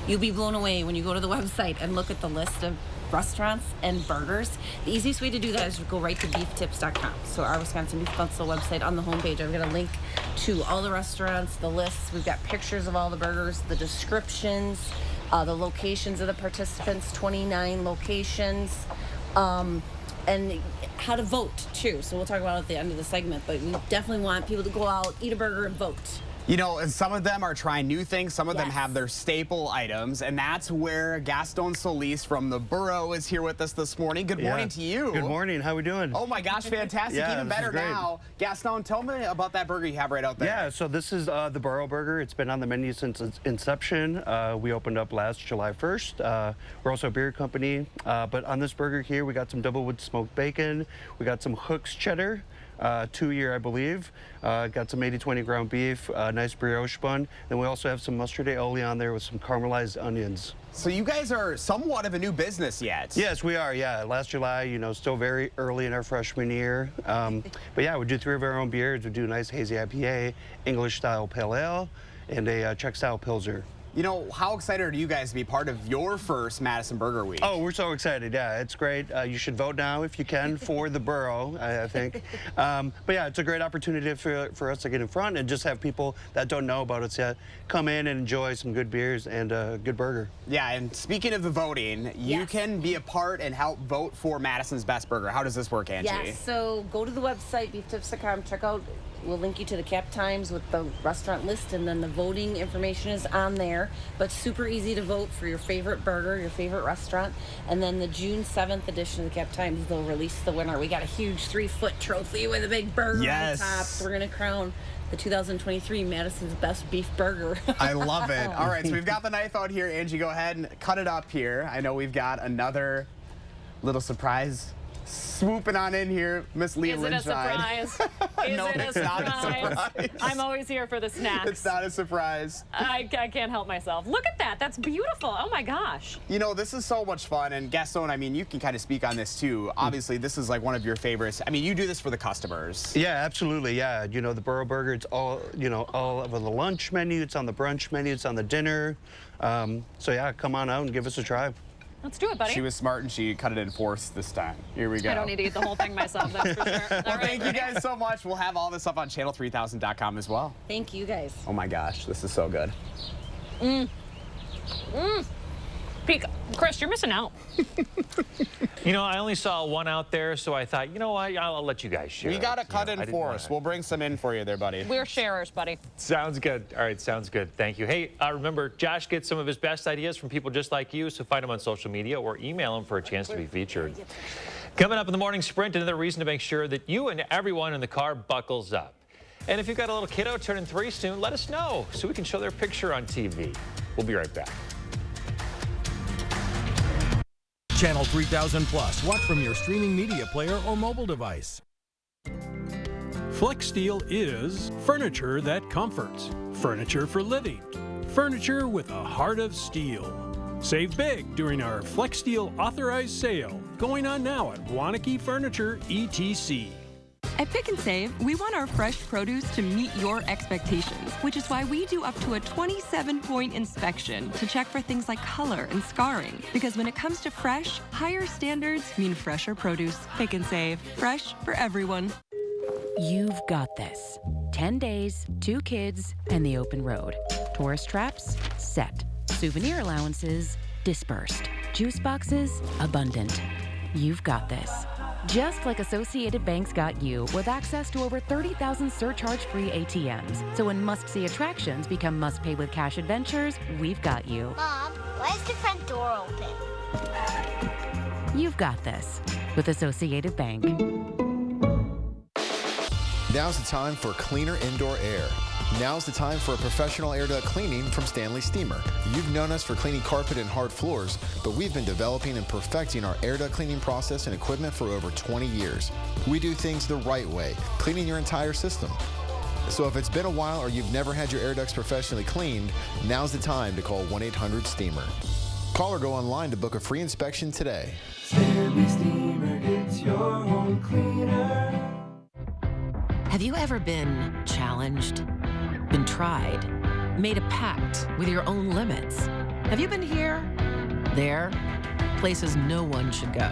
You'll be blown away when you go to the website and look at the list of restaurants and burgers. The easiest way to do that is to go right to beeftips.com. So our Wisconsin Beef Council website, on the homepage, I've got a link to all the restaurants, the lists. We've got pictures of all the burgers, the descriptions, the locations of the participants, 29 locations, and how to vote too. So we'll talk about it at the end of the segment, but we definitely want people to go out, eat a burger, and vote. You know, and some of them are trying new things. Some of them have their staple items, and that's where Gaston Solis from the Borough is here with us this morning. Good morning to you. Good morning. How we doing? Oh my gosh, fantastic. Even better now. Gaston, tell me about that burger you have right out there. Yeah, so this is the Borough Burger. It's been on the menu since its inception. We opened up last July 1st. We're also a beer company, but on this burger here, we got some double wood smoked bacon. We got some Hooks cheddar. 2-year, I believe. Got some 80/20 ground beef, nice brioche bun. Then we also have some mustard aioli on there with some caramelized onions. So you guys are somewhat of a new business yet. Yes, we are, yeah. Last July, you know, still very early in our freshman year. But yeah, we do 3 of our own beers. We do a nice hazy IPA, English-style pale ale, and a Czech-style Pilsner. You know, how excited are you guys to be part of your first Madison Burger Week? Oh, we're so excited. Yeah, it's great. You should vote now if you can for the borough, I think. But yeah, it's a great opportunity for us to get in front and just have people that don't know about us yet come in and enjoy some good beers and a good burger. Yeah, and speaking of the voting, you can be a part and help vote for Madison's Best Burger. How does this work, Angie? Yes, so go to the website, beeftips.com, check out. We'll link you to the cap times with the restaurant list, and then the voting information is on there. But super easy to vote for your favorite burger, your favorite restaurant. And then the June 7th edition of the cap times, they'll release the winner. We got a huge 3-foot trophy with a big burger on top. So we're going to crown the 2023 Madison's Best Beef Burger. I love it. All right, so we've got the knife out here. Angie, go ahead and cut it up here. I know we've got another little surprise swooping on in here, Miss Leah Is it a surprise? No, Is it a surprise? I'm always here for the snacks. It's not a surprise. I can't help myself. Look at that. That's beautiful. Oh, my gosh. You know, this is so much fun. And Gaston, I mean, you can kind of speak on this, too. Obviously, this is like one of your favorites. I mean, you do this for the customers. Yeah, absolutely. Yeah. You know, the Burro Burger, it's all, you know, all over the lunch menu. It's on the brunch menu. It's on the dinner. So, yeah, come on out and give us a try. Let's do it, buddy. She was smart and she cut it in fourths this time. Here we go. I don't need to eat the whole thing myself, that's for sure. Well, thank you guys so much. We'll have all this up on channel3000.com as well. Thank you, guys. Oh my gosh, this is so good. Peek, Chris, you're missing out. You know, I only saw one out there, so I thought, you know what, I'll let you guys share. We got to cut in for us. We'll bring some in for you there, buddy. We're sharers, buddy. Sounds good. All right, sounds good. Thank you. Hey, remember, Josh gets some of his best ideas from people just like you, so find him on social media or email him for a chance to be featured. Coming up in the morning sprint, another reason to make sure that you and everyone in the car buckles up. And if you've got a little kiddo turning 3 soon, let us know so we can show their picture on TV. We'll be right back. Channel 3000 Plus. Watch from your streaming media player or mobile device. FlexSteel is furniture that comforts. Furniture for living. Furniture with a heart of steel. Save big during our FlexSteel authorized sale, going on now at Wanakee Furniture ETC. At Pick and Save, we want our fresh produce to meet your expectations, which is why we do up to a 27-point inspection to check for things like color and scarring. Because when it comes to fresh, higher standards mean fresher produce. Pick and Save, fresh for everyone. You've got this. 10 days, 2 kids, and the open road. Tourist traps? Set. Souvenir allowances? Dispersed. Juice boxes? Abundant. You've got this. Just like Associated Bank's got you, with access to over 30,000 surcharge-free ATMs. So when must-see attractions become must-pay with cash adventures, we've got you. Mom, why is the front door open? You've got this with Associated Bank. Now's the time for cleaner indoor air. Now's the time for a professional air duct cleaning from Stanley Steamer. You've known us for cleaning carpet and hard floors, but we've been developing and perfecting our air duct cleaning process and equipment for over 20 years. We do things the right way, cleaning your entire system. So if it's been a while or you've never had your air ducts professionally cleaned, now's the time to call 1-800-STEAMER. Call or go online to book a free inspection today. Stanley Steamer gets your home cleaner. Have you ever been challenged? Been tried? Made a pact with your own limits? Have you been here? There? Places no one should go.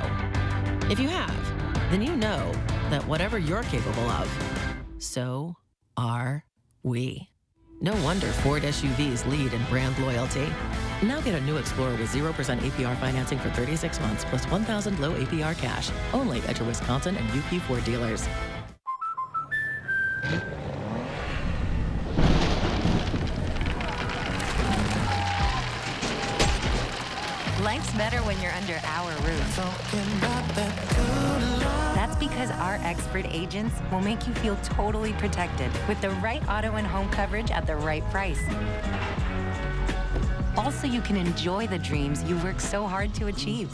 If you have, then you know that whatever you're capable of, so are we. No wonder Ford SUVs lead in brand loyalty. Now get a new Explorer with 0% APR financing for 36 months plus $1,000 low APR cash. Only at your Wisconsin and UP Ford dealers. Life's better when you're under our roof. That's because our expert agents will make you feel totally protected with the right auto and home coverage at the right price. Also, you can enjoy the dreams you worked so hard to achieve.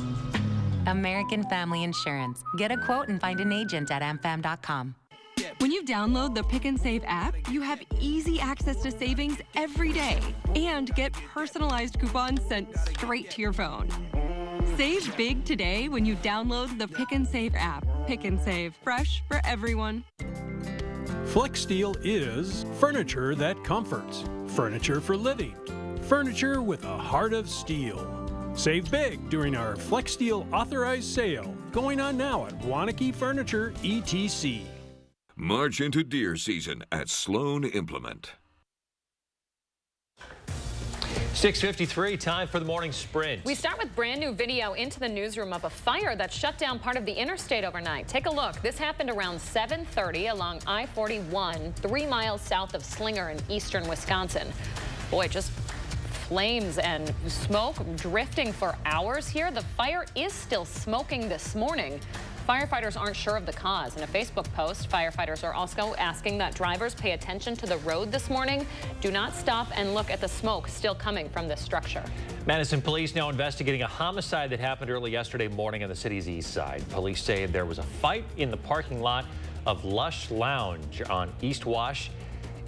American Family Insurance. Get a quote and find an agent at amfam.com. When you download the Pick and Save app, you have easy access to savings every day and get personalized coupons sent straight to your phone. Save big today when you download the Pick and Save app. Pick and Save, fresh for everyone. FlexSteel is furniture that comforts. Furniture for living. Furniture with a heart of steel. Save big during our FlexSteel authorized sale, going on now at Wanakee Furniture ETC. March into deer season at Sloan Implement. 6:53, time for the morning sprint. We start with brand new video into the newsroom of a fire that shut down part of the interstate overnight. Take a look. This happened around 7:30 along I-41, 3 miles south of Slinger in eastern Wisconsin. Boy, just flames and smoke drifting for hours here. The fire is still smoking this morning. Firefighters aren't sure of the cause. In a Facebook post, firefighters are also asking that drivers pay attention to the road this morning. Do not stop and look at the smoke still coming from this structure. Madison police now investigating a homicide that happened early yesterday morning on the city's east side. Police say there was a fight in the parking lot of Lush Lounge on East Wash,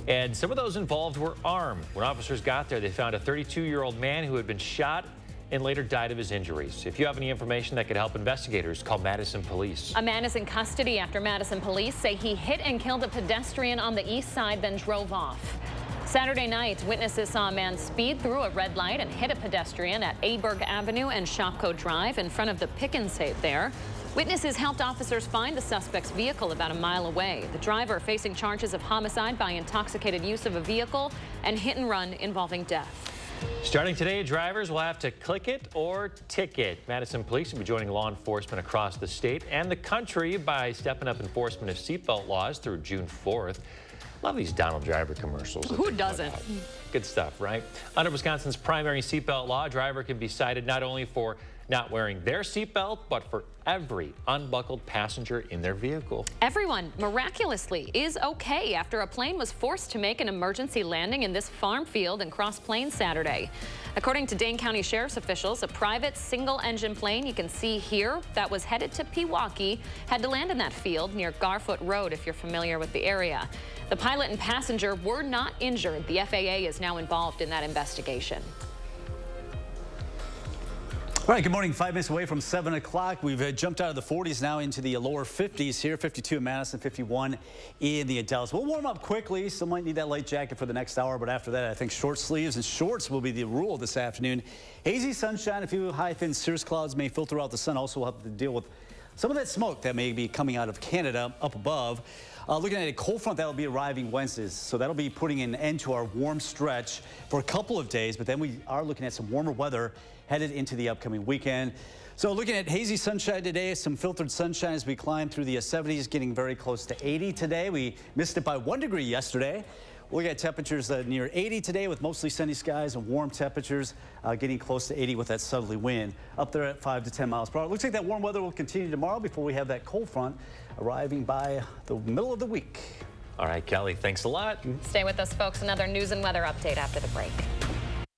and some of those involved were armed. When officers got there, they found a 32-year-old man who had been shot and later died of his injuries. If you have any information that could help investigators, call Madison Police. A man is in custody after Madison police say he hit and killed a pedestrian on the east side, then drove off. Saturday night, witnesses saw a man speed through a red light and hit a pedestrian at Aberg Avenue and Shopko Drive in front of the Pick 'n Save there. Witnesses helped officers find the suspect's vehicle about a mile away. The driver facing charges of homicide by intoxicated use of a vehicle and hit and run involving death. Starting today, drivers will have to click it or ticket. Madison police will be joining law enforcement across the state and the country by stepping up enforcement of seatbelt laws through June 4th. Love these Donald Driver commercials. Who doesn't? Good stuff, right? Under Wisconsin's primary seatbelt law, a driver can be cited not only for not wearing their seatbelt, but for every unbuckled passenger in their vehicle. Everyone, miraculously, is okay after a plane was forced to make an emergency landing in this farm field in Cross Plains Saturday. According to Dane County Sheriff's officials, a private single-engine plane you can see here that was headed to Pewaukee had to land in that field near Garfoot Road, if you're familiar with the area. The pilot and passenger were not injured. The FAA is now involved in that investigation. All right, good morning. 5 minutes away from 7 o'clock. We've jumped out of the 40s now into the lower 50s here. 52 in Madison, 51 in the Dallas. We'll warm up quickly. Still might need that light jacket for the next hour, but after that, I think short sleeves and shorts will be the rule this afternoon. Hazy sunshine, a few high, thin cirrus clouds may filter out the sun. Also, we'll have to deal with some of that smoke that may be coming out of Canada up above. Looking at a cold front that will be arriving Wednesdays, so that'll be putting an end to our warm stretch for a couple of days, but then we are looking at some warmer weather headed into the upcoming weekend. So looking at hazy sunshine today, some filtered sunshine as we climb through the 70s, getting very close to 80 today. We missed it by 1 degree yesterday. We got temperatures near 80 today with mostly sunny skies and warm temperatures, getting close to 80 with that southerly wind up there at 5 to 10 miles per hour. Looks like that warm weather will continue tomorrow before we have that cold front arriving by the middle of the week. All right, Kelly, thanks a lot. Stay with us, folks. Another news and weather update after the break.